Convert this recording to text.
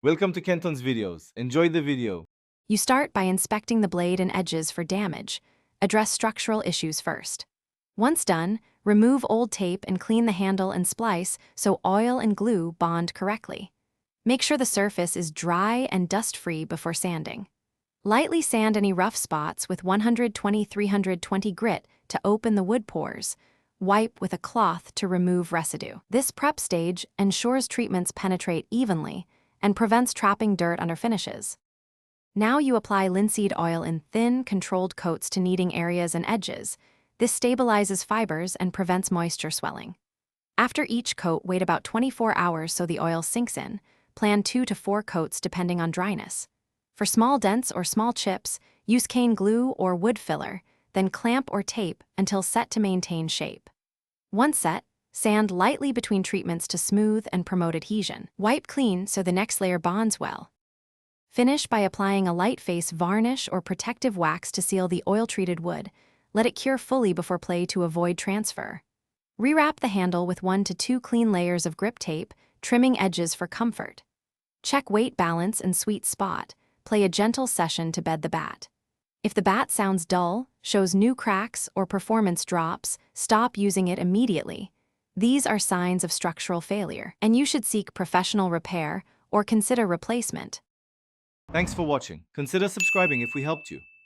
Welcome to Kenton's videos. Enjoy the video. You start by inspecting the blade and edges for damage. Address structural issues first. Once done, remove old tape and clean the handle and splice so oil and glue bond correctly. Make sure the surface is dry and dust-free before sanding. Lightly sand any rough spots with 120-320 grit to open the wood pores. Wipe with a cloth to remove residue. This prep stage ensures treatments penetrate evenly and prevents trapping dirt under finishes. Now you apply linseed oil in thin, controlled coats to kneading areas and edges. This stabilizes fibers and prevents moisture swelling. After each coat, wait about 24 hours so the oil sinks in. Plan 2 to 4 coats depending on dryness. For small dents or small chips, use cane glue or wood filler, then clamp or tape until set to maintain shape. Once set, sand lightly between treatments to smooth and promote adhesion. Wipe clean so the next layer bonds well. Finish by applying a light face varnish or protective wax to seal the oil-treated wood. Let it cure fully before play to avoid transfer. Rewrap the handle with 1 to 2 clean layers of grip tape, trimming edges for comfort. Check weight balance and sweet spot. Play a gentle session to bed the bat. If the bat sounds dull, shows new cracks, or performance drops, stop using it immediately. These are signs of structural failure, and you should seek professional repair or consider replacement. Thanks for watching. Consider subscribing if we helped you.